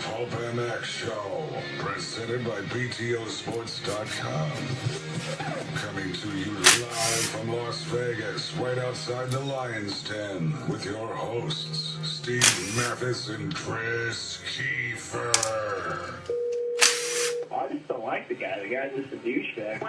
Pulp MX Show, presented by BTOsports.com. Coming to you live from Las Vegas, right outside the Lion's Den, with your hosts, Steve Mathis and Chris Kiefer. I just don't like the guy. The guy's just a douchebag.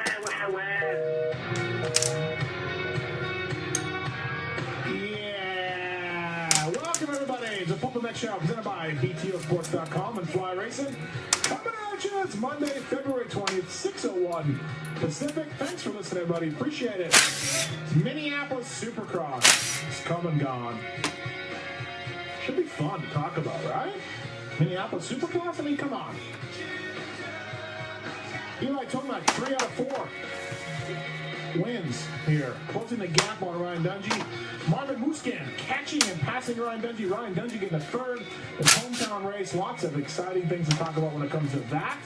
Yeah! Welcome, everybody, to Pulp MX Show, presented by BTOsports.com and Fly Racing. Coming at you, it's Monday, February 20th, 6:01 Pacific. Thanks for listening, everybody. Appreciate it. It's Minneapolis Supercross. It's come and gone. Should be fun to talk about, right? Minneapolis Supercross? I mean, come on. Eli told me 3 out of 4 wins here. Closing the gap on Ryan Dungey. Marvin Muscan catching and passing Ryan Dungey. Ryan Dungey getting a third. His hometown race. Lots of exciting things to talk about when it comes to that.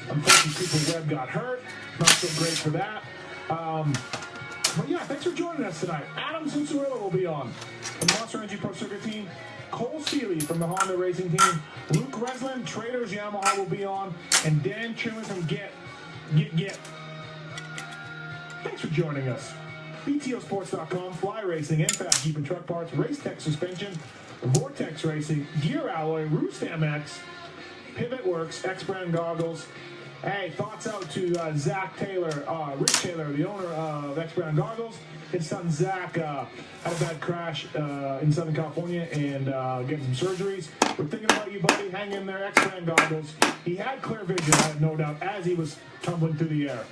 Unfortunately, Cooper Webb got hurt. Not so great for that. But yeah, thanks for joining us tonight. Adam Zuccarello will be on from the Monster Energy Pro Circuit team. Cole Seeley from the Honda Racing team. Luke Reslin, Traders Yamaha will be on. And Dan Truman from Get. Thanks for joining us. BTOsports.com, Fly Racing, NFAB, Jeep and Truck Parts, Race Tech Suspension, Vortex Racing, Gear Alloy, Roost MX, Pivot Works, X-Brand Goggles. Hey, thoughts out to Zach Taylor, Rick Taylor, the owner of X-Brand Goggles. His son Zach had a bad crash in Southern California and getting some surgeries. We're thinking about you, buddy. Hang in there, X-Brand Goggles. He had clear vision, I have no doubt, as he was tumbling through the air.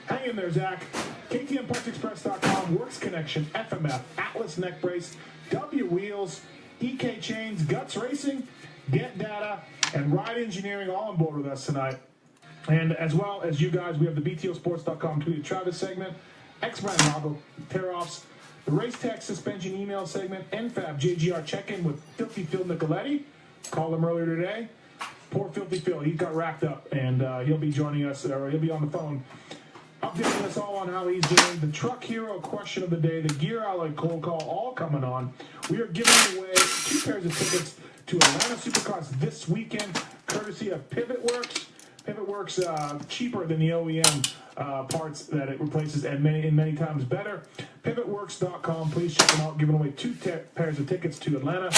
Hang in there, Zach. KTMPartsExpress.com, Works Connection, FMF, Atlas Neck Brace, W Wheels, EK Chains, Guts Racing, Get Data, and Ride Engineering all on board with us tonight. And as well as you guys, we have the BTOsports.com Tweeted Travis segment, X-Brand Goggle tear-offs, the Race Tech Suspension email segment, NFAB JGR check-in with Filthy Phil Nicoletti. Called him earlier today. Poor Filthy Phil, he got racked up, and he'll be joining us, or he'll be on the phone, updating us all on how he's doing. The Truck Hero question of the day, the Gear Alloy cold call, all coming on. We are giving away 2 pairs of tickets to Atlanta Supercross this weekend, courtesy of Pivot Works. Pivot Works cheaper than the OEM parts that it replaces, and many times better. Pivotworks.com. Please check them out. Giving away 2 pairs of tickets to Atlanta.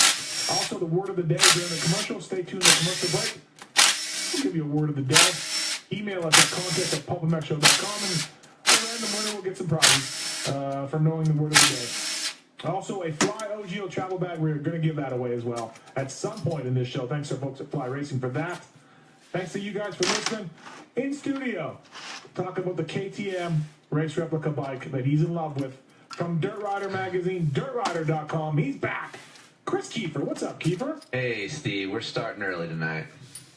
Also, the word of the day during the commercial. Stay tuned to the commercial break. We'll give you a word of the day. Email us at contact@pulpmxshow.com, and a random winner will get some prizes for knowing the word of the day. Also, a Fly OGO travel bag. We're going to give that away as well at some point in this show. Thanks to folks at Fly Racing for that. Thanks to you guys for listening. In studio, talk about the KTM race replica bike that he's in love with. From Dirt Rider Magazine, DirtRider.com. He's back. Chris Kiefer. What's up, Kiefer? Hey, Steve. We're starting early tonight.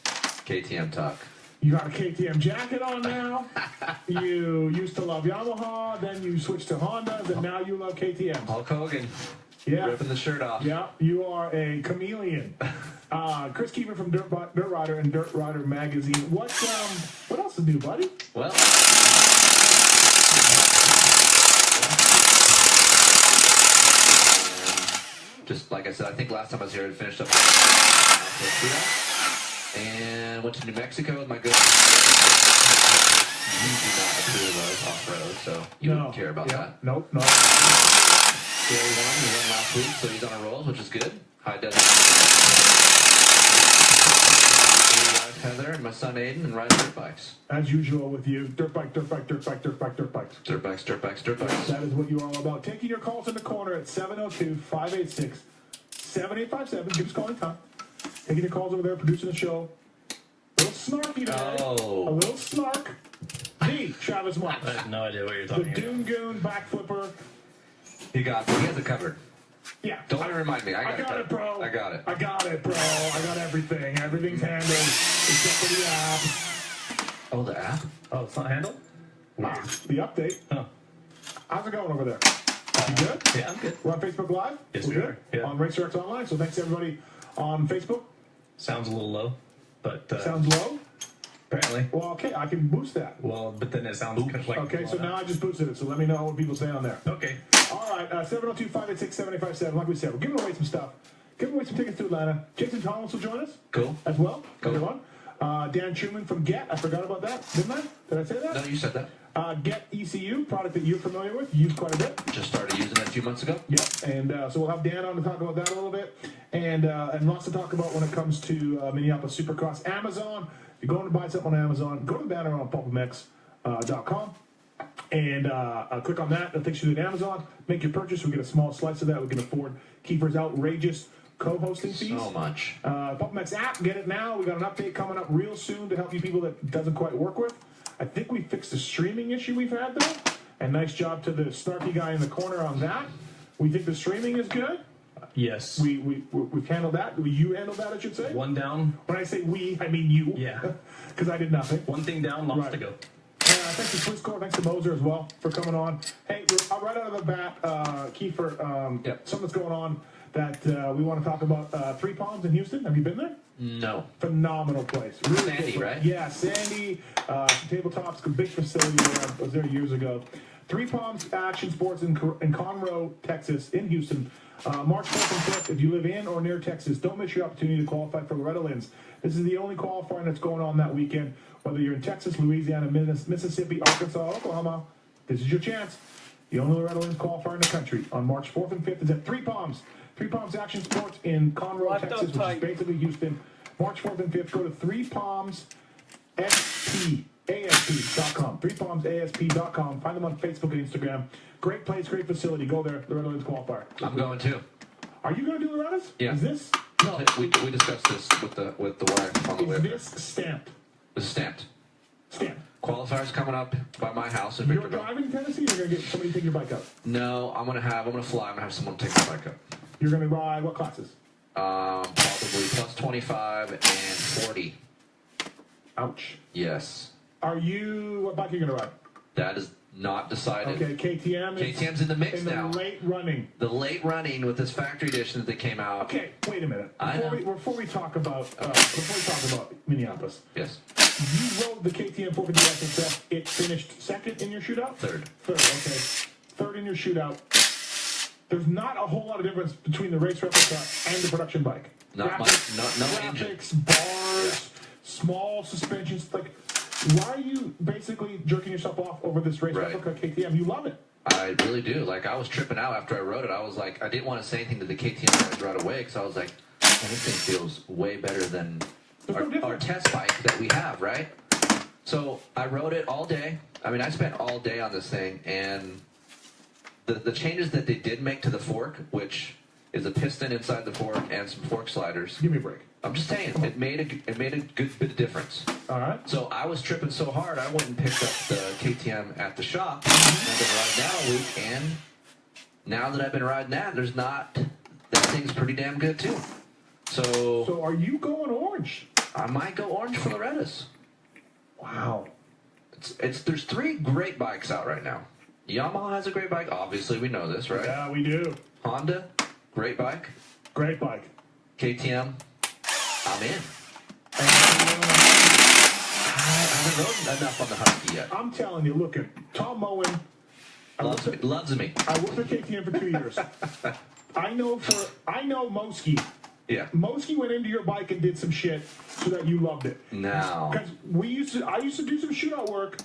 KTM talk. You got a KTM jacket on now. You used to love Yamaha, then you switched to Honda, then now you love KTM. Hulk Hogan. Yeah. Ripping the shirt off. Yeah, you are a chameleon. Chris Kiefer from Dirt Rider and Dirt Rider Magazine. What else to do, buddy? Well, just like I said, I think last time I was here, I finished up and went to New Mexico with my good. You do not approve of off-road, so you don't care about that. Nope. Gary won. He won last week, so he's on a roll, which is good. High desert. Heather and my son Aiden and riding dirt bikes. As usual with you, dirt bikes. Dirt bikes. That is what you're all about. Taking your calls in the corner at 702-586-7857. Give us calling time. Taking your calls over there, producing the show. A little snarky today. Oh. A little snark. The Travis Marks. I have no idea what you're talking about. The Doom Goon back flipper. He has it covered. Yeah. Don't even remind me. I got it, bro. I got it. I got it, bro. I got everything. Everything's handled except for the app. Oh, the app? Oh, it's not handled? The update. Oh. How's it going over there? You good? Yeah, I'm good. We're on Facebook Live? Yes, We're we good? are. Yeah. On RacerX Online. So thanks to everybody on Facebook. Sounds a little low, but... Sounds low? Apparently. Well, okay, I can boost that. Well, but then it sounds kind of like... Okay, so now I just boosted it, so let me know what people say on there. Okay. All right, 702-586-7857. Like we said, we're giving away some stuff. giving away some tickets to Atlanta. Jason Thomas will join us. Cool. As well. Cool. Everyone. Dan Truman from Get. I forgot about that, didn't I? Did I say that? No, you said that. Get ECU, product that you're familiar with. You use quite a bit. Just started using it a few months ago. Yep. And so we'll have Dan on to talk about that a little bit. And lots to talk about when it comes to Minneapolis Supercross. Amazon. If you're going to buy something on Amazon, go to the banner on pulpmx.com. And click on that. It'll take you to Amazon. Make your purchase. We get a small slice of that. We can afford Kiefer's outrageous co-hosting fees. So much. PulpMX app. Get it now. We got an update coming up real soon to help you people that doesn't quite work with. I think we fixed the streaming issue we've had there. And nice job to the snarky guy in the corner on that. We think the streaming is good. Yes. We've handled that. You handled that, I should say. One down. When I say we, I mean you. Yeah. Because I did nothing. One thing down, lots to go. Thanks to Swisscore, thanks to Moser as well for coming on. Hey, right out of the bat, Kiefer, something that's going on that we want to talk about. Three Palms in Houston. Have you been there? No. Phenomenal place. Really Sandy, cool place. right? Yeah, Sandy. Tabletops, a big facility there. I was there years ago. Three Palms Action Sports in Conroe, Texas, in Houston. March 4th and 5th, if you live in or near Texas, don't miss your opportunity to qualify for Loretta Lynn's. This is the only qualifying that's going on that weekend. Whether you're in Texas, Louisiana, Mississippi, Arkansas, Oklahoma, this is your chance. The only Loretta Lynn's qualifier in the country on March 4th and 5th is at Three Palms. Three Palms Action Sports in Conroe, Texas, which is basically Houston. March 4th and 5th, go to Three Palms ASP.com. ThreePalmsASP.com. Find them on Facebook and Instagram. Great place, great facility. Go there. Loretta Lynn's qualifier. I'm going too. Are you going to do Loretta's? Yeah. Is this? No. We discussed this with the wife on the way. Is this stamped? It's stamped. Stamped. Qualifier's coming up by my house in You're Victorville. driving to Tennessee, or you're going to get somebody to take your bike up? No, I'm gonna fly. I'm gonna have someone take my bike up. You're going to ride what classes? Probably plus 25 and 40. Ouch. Yes. What bike are you going to ride? That is not decided. Okay, KTM. KTM's in the mix now. In the late running. The late running with this factory edition that they came out. Okay, wait a minute. I know. Before we talk about Minneapolis. Yes. You rode the KTM 450 SXF. It finished second in your shootout? Third. Okay. Third in your shootout. There's not a whole lot of difference between the race replica and the production bike. Not much. No engine. Graphics, bars, small suspensions. Like, why are you basically jerking yourself off over this race replica KTM? You love it. I really do. Like, I was tripping out after I rode it. I was like, I didn't want to say anything to the KTM guys right away because I was like, man, this thing feels way better than our test bike that we have, right? So I rode it all day. I mean, I spent all day on this thing, and the changes that they did make to the fork, which is a piston inside the fork and some fork sliders. Give me a break. I'm just saying, it made a good bit of difference. All right. So I was tripping so hard, I went and picked up the KTM at the shop. I've been riding that a week, and now that I've been riding that, that thing's pretty damn good too. So are you going orange? I might go orange for Loretta's. Wow. There's three great bikes out right now. Yamaha has a great bike. Obviously, we know this, right? Yeah, we do. Honda, great bike. Great bike. KTM, I'm in. I haven't rode enough on the Husky yet. I'm telling you, look at Tom Moen. Loves me. I worked for KTM for 2 years. I know Moski. Yeah. Moski went into your bike and did some shit so that you loved it. No. Because I used to do some shootout work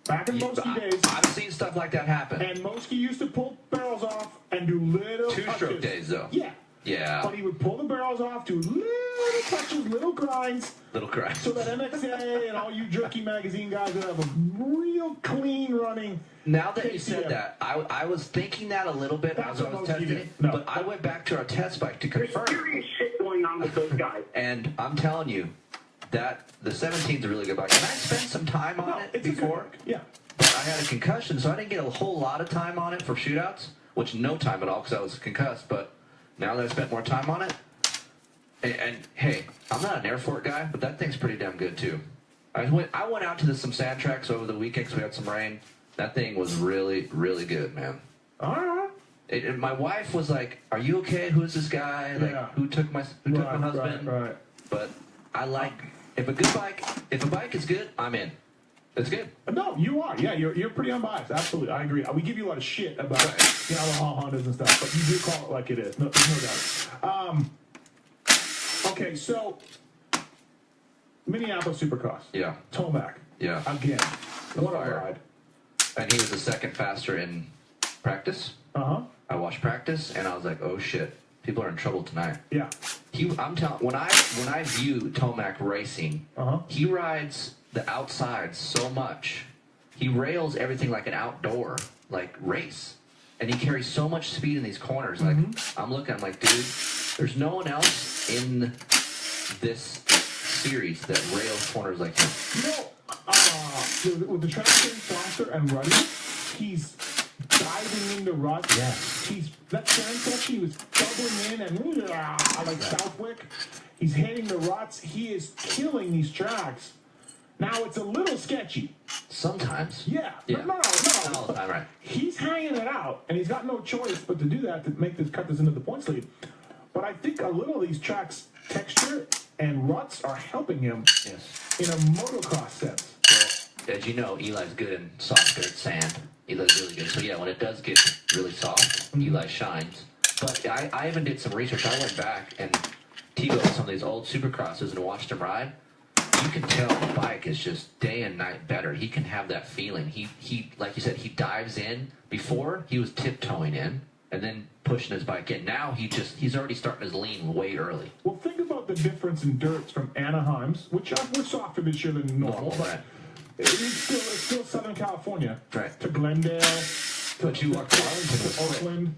back in Moski days. I've seen stuff like that happen. And Moski used to pull barrels off and do little Two-stroke days, though. Yeah. Yeah. But he would pull the barrels off, do little touches, little grinds. Little grinds. So that MXA and all you jerky magazine guys would have a real clean running. Now that KTM. you said that, I was thinking that a little bit as I was testing it. No. But I went back to our test bike to confirm. There's serious shit going on with those guys. And I'm telling you that the 17's a really good bike. And I spent some time on it before. Yeah. But I had a concussion, so I didn't get a whole lot of time on it for shootouts, which no time at all because I was concussed. But now that I spent more time on it, and hey, I'm not an air fork guy, but that thing's pretty damn good too. I went out to some sand tracks over the weekend because we had some rain. That thing was really, really good, man. All right. And my wife was like, "Are you okay? Who's this guy? Like, who took my husband?" Right. But I like if a bike is good, I'm in. It's good. No, you are. Yeah, you're pretty unbiased. Absolutely, I agree. We give you a lot of shit about Yamaha Hondas and stuff, but you do call it like it is. No, there's no doubt. Okay, so Minneapolis Supercross. Yeah. Tomac. Yeah. Again. What a fire. ride. And he was a second faster in practice. Uh-huh. I watched practice, and I was like, oh, shit. People are in trouble tonight. Yeah. I'm telling when I view Tomac racing, he rides the outside so much. He rails everything like an outdoor race, and he carries so much speed in these corners. Like I'm like, dude, there's no one else in this series that rails corners like him. With the track getting softer and ruddy, he's diving into ruts. Yeah. That turn section, he was doubling in and like Southwick. He's hitting the ruts. He is killing these tracks. Now it's a little sketchy. Sometimes. Yeah. Yeah. But no. All the time, right. He's hanging it out, and he's got no choice but to do that to cut this into the points lead. But I think a little of these tracks' texture and ruts are helping him in a motocross sense. Well, as you know, Eli's good in soft dirt sand. Eli's really good. So yeah, when it does get really soft, Eli shines. But I even did some research. I went back and T-Bowed some of these old Supercrosses and watched him ride. You can tell the bike is just day and night better. He can have that feeling. He like you said, he dives in. Before, he was tiptoeing in and then pushing his bike in. Now he's already starting his lean way early. Well, think about the difference in dirts from Anaheim's, which were softer this year than normal. Right. It's still Southern California. Right. To Glendale. But you walked Arlington was slick. Oakland.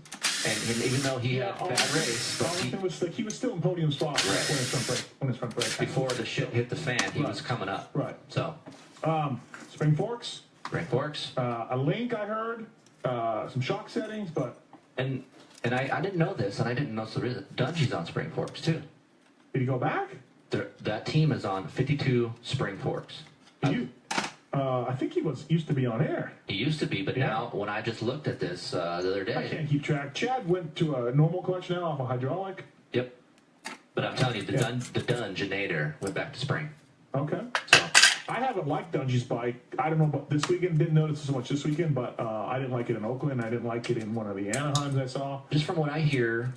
And even though he had a bad race, but Arlington was slick. He was still in podium spot when his front brake. Before the shit hit the fan, he was coming up. Right. So. Spring Forks. A link I heard. Some shock settings, but. And I didn't know this, and I didn't know the reason. Dungey's on Spring Forks too. Did he go back? That team is on 52 Spring Forks. I think he used to be on air. He used to be, but now when I just looked at this the other day, I can't keep track. Chad went to a normal clutch now off a hydraulic. Yep. But I'm telling you, the Dungeonator went back to Spring. Okay. So I haven't liked Dungey's bike. I don't know about this weekend. Didn't notice it so much this weekend, but I didn't like it in Oakland. I didn't like it in one of the Anaheims I saw. Just from what I hear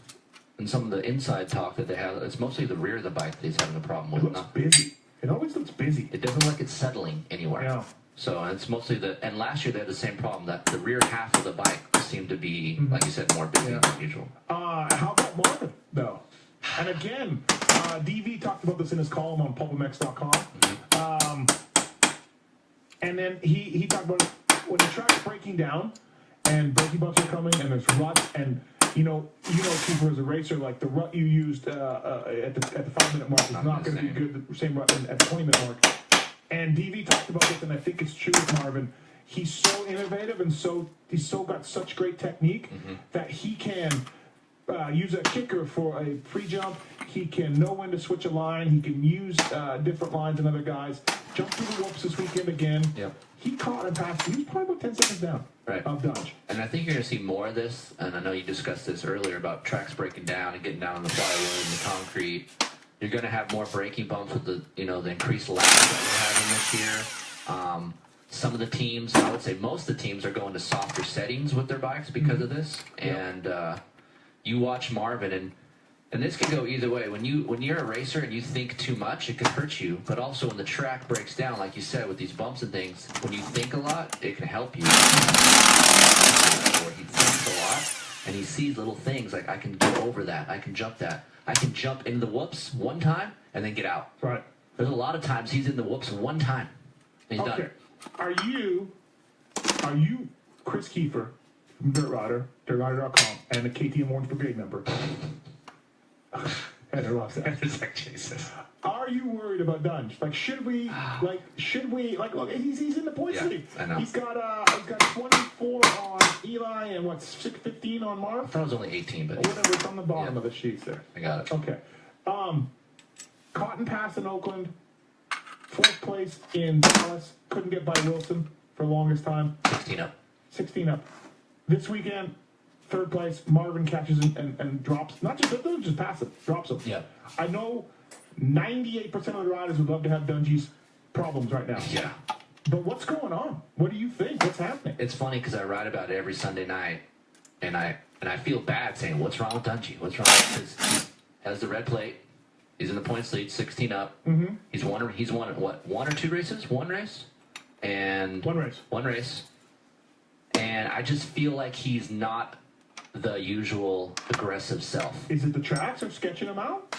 and some of the inside talk that they have, it's mostly the rear of the bike that he's having a problem with. It looks busy. It always looks busy. It doesn't look like it's settling anywhere. Yeah. So it's mostly and last year they had the same problem, that the rear half of the bike seemed to be, like you said, more busy than usual. How about Marvin, though? And again, DV talked about this in his column on pulpmx.com. And then he talked about when the track's breaking down and braking bumps are coming and there's ruts and you know, Cooper as a racer, like the rut you used at the 5-minute mark is not going to be good. The same rut at the 20-minute mark. And DV talked about this, and I think it's true with Marvin. He's so innovative and he's got such great technique that he can use a kicker for a pre-jump. He can know when to switch a line. He can use different lines than other guys. Jump through the whoops this weekend again. Yep. He caught and passed. He was probably about 10 seconds down of Dodge. And I think you're going to see more of this. And I know you discussed this earlier about tracks breaking down and getting down on the plywood and the concrete. You're going to have more braking bumps with the increased laps that we're having this year. Some of the teams, I would say most of the teams, are going to softer settings with their bikes because of this. And you watch Marvin, and this can go either way. When you're a racer and you think too much, it can hurt you. But also when the track breaks down, like you said, with these bumps and things, when you think a lot, it can help you. Or he thinks a lot, and he sees little things like, I can go over that, I can jump that. I can jump into the whoops one time and then get out. Right. There's a lot of times he's in the whoops one time. And he's done. Are you Chris Kiefer from DirtRider.com, and the KTM Orange Brigade member? And I lost that. It's like Jesus. Are you worried about Dunge? Like, should we look, he's in the points league. I know. He's got 24 on Eli and 15 on Marv? I thought it was only 18, but whatever, it's on the bottom of the sheets there. I got it. Okay. Cotton Pass in Oakland, 4th place in Dallas, couldn't get by Wilson for the longest time. 16 up. This weekend, 3rd place, Marvin catches and drops, doesn't just pass it, drops him. Yeah. I know 98% of the riders would love to have Dungey's problems right now. Yeah. But what's going on? What do you think? What's happening? It's funny because I write about it every Sunday night, and I feel bad saying, what's wrong with Dungey? What's wrong? Because he has the red plate. He's in the points lead, 16 up. Mm-hmm. He's won what? 1 or 2 races? One race. One race. And I just feel like he's not the usual aggressive self. Is it the tracks or sketching him out?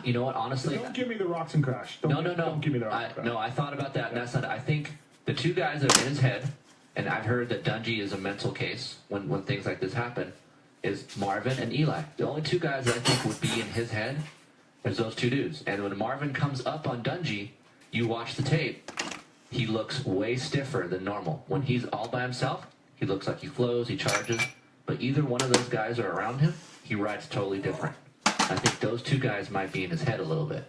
You know what? Honestly, Don't give me the rocks and crash. No. Don't give me the rocks and crash. No, I thought about that, and that's not. I think the two guys that are in his head, and I've heard that Dungey is a mental case when things like this happen, is Marvin and Eli. The only two guys that I think would be in his head is those two dudes. And when Marvin comes up on Dungey, you watch the tape, he looks way stiffer than normal. When he's all by himself, he looks like he flows, he charges. But either one of those guys are around him, he rides totally different. I think those two guys might be in his head a little bit.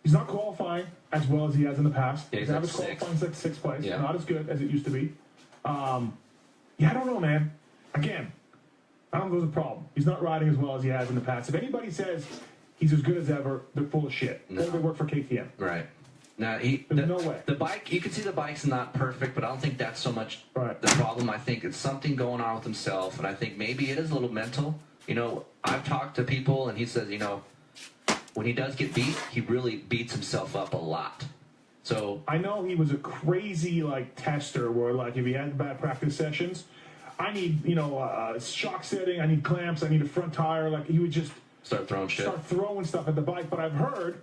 He's not qualifying as well as he has in the past. Yeah, His he's average like sixth. qualifying is like 6th place. Yeah. Not as good as it used to be. Yeah, I don't know, man. Again, I don't know if there's a problem. He's not riding as well as he has in the past. If anybody says he's as good as ever, they're full of shit. No. Or they work for KTM. Right. Now, There's no way. The bike, you can see the bike's not perfect, but I don't think that's so much Right. the problem. I think it's something going on with himself, and I think maybe it is a little mental. You know, I've talked to people, and he says, you know, when he does get beat, he really beats himself up a lot. So I know he was a crazy, like, tester where, like, if he had bad practice sessions, I need, shock setting, I need clamps, I need a front tire. Like, he would just start throwing shit. start throwing stuff at the bike. But I've heard,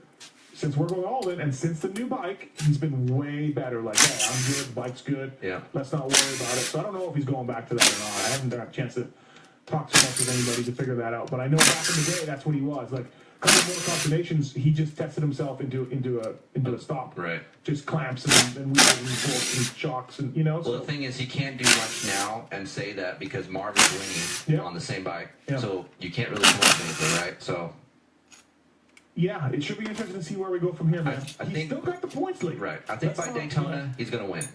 since we're going all in, and since the new bike, he's been way better. Like, hey, I'm good, the bike's good. Yeah. Let's not worry about it. So I don't know if he's going back to that or not. I haven't had a chance to talk so much with anybody to figure that out. But I know back in the day, that's what he was. Like, a couple more combinations, he just tested himself into a stop. Right. Just clamps and wheels and bolts and shocks and, Well, so. the thing is, he can't do much now and say that because Marvin's winning Yeah. on the same bike. Yeah. So you can't really come up with anything, right? So Yeah, it should be interesting to see where we go from here, man. I He's think- still got the points lead. right. I think That's by not- Daytona he's going to win.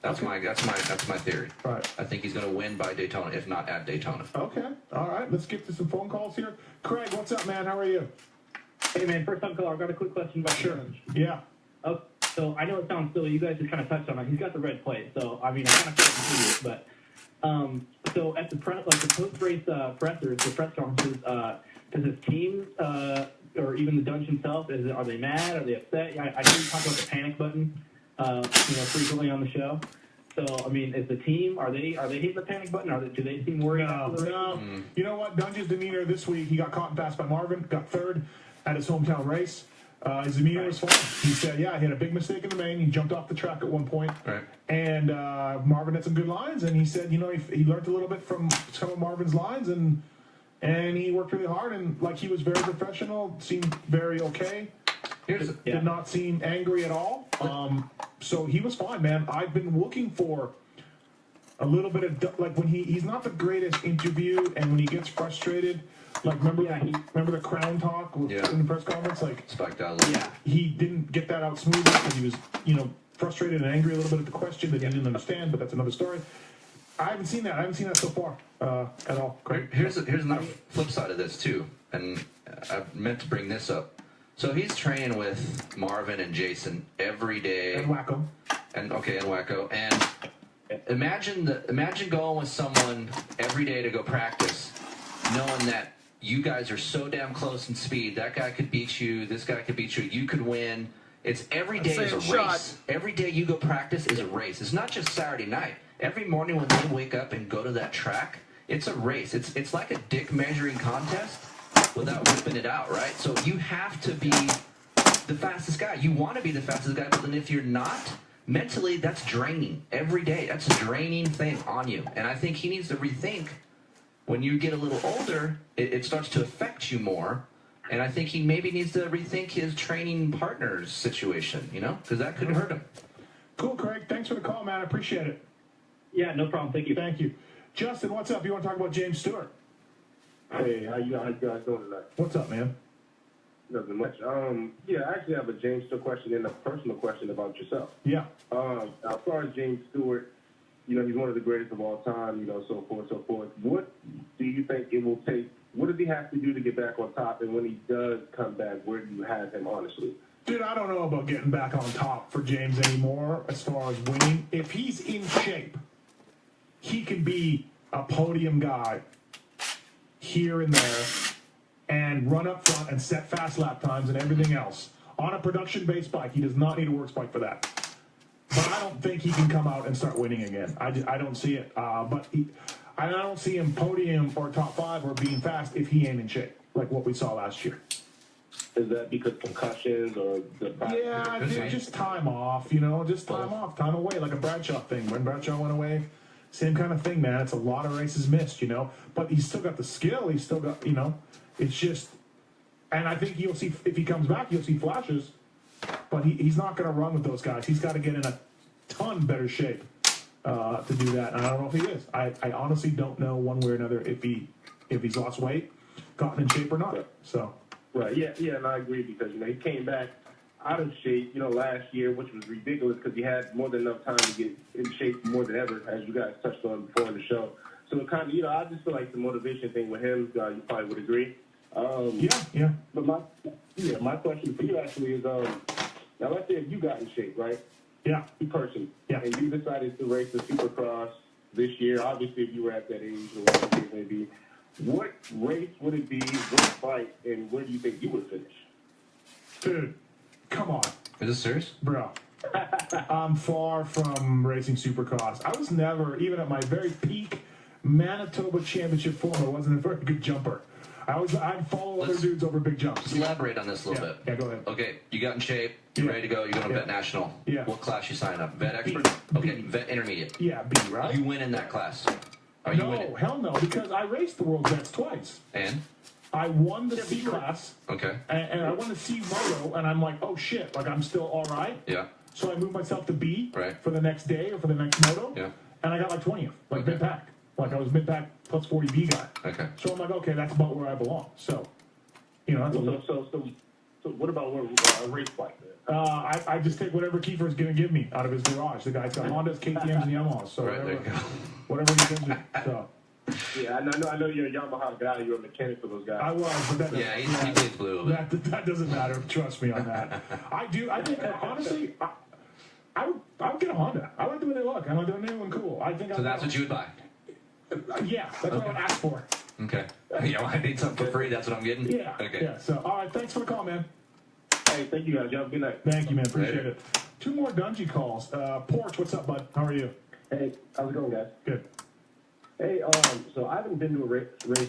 That's Okay. that's my theory. Right. I think he's going to win by Daytona, if not at Daytona. Okay. All right. Let's get to some phone calls here. Craig, what's up, man? How are you? Hey, man, first time caller. I've got a quick question about Sure. George. Yeah. Oh, so I know it sounds silly. You guys just kind of touched on it. He's got the red plate. So, I mean, I kind of feel it. But, so at the post-race pressers, the press conferences, does his team or even the Dunge himself, are they mad? Are they upset? I know you talk about the panic button, frequently on the show. So, I mean, is the team, are they hitting the panic button? Do they seem worried? after the race? No. You know what? Dunge's demeanor this week, he got caught and passed by Marvin, got third at his hometown race. His demeanor was fine. He said, yeah, he had a big mistake in the main. He jumped off the track at one point. Right. And Marvin had some good lines, and he said, he learned a little bit from some of Marvin's lines, and he worked really hard, and like he was very professional, seemed very okay. Did not seem angry at all. So he was fine, man. I've been looking for a little bit of, like, when he's not the greatest interviewed, and when he gets frustrated, like, remember the crown talk in the press conference? Like, Spiked out a little. Yeah. he didn't get that out smoothly because he was, frustrated and angry a little bit at the question that he didn't understand, but that's another story. I haven't seen that. I haven't seen that so far at all. Great. Here's another flip side of this too, and I meant to bring this up. So he's training with Marvin and Jason every day, And Wacko. and Wacko, and imagine going with someone every day to go practice, knowing that you guys are so damn close in speed. That guy could beat you. This guy could beat you. You could win. It's every day is a race. Every day you go practice is a race. It's not just Saturday night. Every morning when they wake up and go to that track, it's a race. It's like a dick measuring contest without whipping it out, right? So you have to be the fastest guy. You want to be the fastest guy, but then if you're not, mentally that's draining. Every day, that's a draining thing on you. And I think he needs to rethink. When you get a little older, it starts to affect you more. And I think he maybe needs to rethink his training partner's situation, because that could hurt him. Cool, Craig. Thanks for the call, man. I appreciate it. Yeah, no problem. Thank you. Thank you. Justin, what's up? You want to talk about James Stewart? Hey, how you guys doing tonight? What's up, man? Nothing much. I actually have a James Stewart question and a personal question about yourself. Yeah. As far as James Stewart, he's one of the greatest of all time, so forth. What do you think it will take? What does he have to do to get back on top? And when he does come back, where do you have him, honestly? Dude, I don't know about getting back on top for James anymore as far as winning. If he's in shape, he can be a podium guy here and there and run up front and set fast lap times and everything else. On a production-based bike, he does not need a works bike for that. But I don't think he can come out and start winning again. I don't see it. I don't see him podium or top 5 or being fast if he ain't in shape, like what we saw last year. Is that because concussions or the just time off, just time off, time away, like a Bradshaw thing. When Bradshaw went away, same kind of thing, man. It's a lot of races missed, but he's still got the skill. He's still got, it's just, and I think you'll see, if he comes back, you'll see flashes, but he's not going to run with those guys. He's got to get in a ton better shape to do that, and I don't know if he is. I honestly don't know one way or another if he's lost weight, gotten in shape or not. So. Right, yeah, and I agree because, he came back out of shape, last year, which was ridiculous because he had more than enough time to get in shape more than ever, as you guys touched on before in the show. So it kind of, I just feel like the motivation thing with him, you probably would agree. Yeah. But my question for you actually is, now let's say if you got in shape, right? Yeah. You person. Yeah. And you decided to race the Supercross this year, obviously if you were at that age or whatever the case may be, what race would it be, what fight, and where do you think you would finish? Dude, come on. Is this serious? Bro, I'm far from racing Supercross. I was never, even at my very peak Manitoba Championship form, I wasn't a very good jumper. I'd follow other dudes over big jumps. Let's elaborate on this a little bit. Yeah, go ahead. Okay, you got in shape, you're ready to go, you're going to vet national. Yeah. What class you sign up? Vet expert? Okay, vet intermediate. Yeah, B, right? You win in that class. No, hell no, because I raced the World Vets twice. And? I won the C class. Okay. And I won the C moto, and I'm like, oh shit, like I'm still all right. Yeah. So I moved myself to B for the next day or for the next moto. Yeah. And I got like 20th, like mid-pack. Like I was mid-pack plus 40B guy. Okay. So I'm like, okay, that's about where I belong. So, that's So what about a race bike? I just take whatever Kiefer's going to give me out of his garage. The guy's got Hondas, KTMs, and Yamahas. So whatever he gives me. So. Yeah, I know you're a Yamaha guy. You're a mechanic for those guys. I was, but that he plays blue. That doesn't matter. Trust me on that. I think honestly, I would get a Honda. I like the way they look. I like the way they look cool. I think. So that's what you would buy. Yeah, that's what I would ask for. Okay. I need something for free. That's what I'm getting. Yeah. Okay. Yeah. So all right, thanks for the call, man. Hey, thank you guys. Y'all have a good night. Thank you, man. Appreciate it. 2 more Dungey calls. Porch, what's up, bud? How are you? Hey, how's it going, guys? Good. Hey, so I haven't been to a race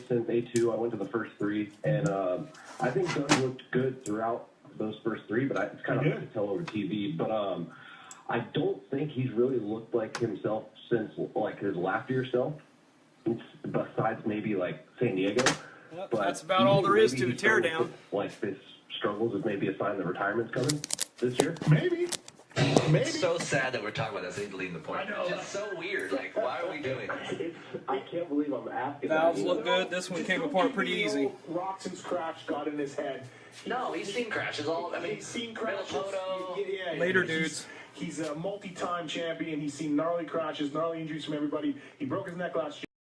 since A2. I went to the first 3, and I think Doug looked good throughout those first 3, but it's kind of hard to tell over TV. But I don't think he's really looked like himself since like his last year self, besides maybe like San Diego. Yep, but that's about all there is to a teardown. Like this struggles is maybe a sign that retirement's coming this year. Maybe. It's so sad that we're talking about this. I need to leave the point. I know. It's just so weird. Like, why are we doing it? I can't believe I'm asking. Valves look good. This one came apart pretty easy. Roxon's crash got in his head. No, he's seen crashes. He's seen crashes. Later, dudes. He's a multi-time champion. He's seen gnarly crashes, gnarly injuries from everybody. He broke his neck last year.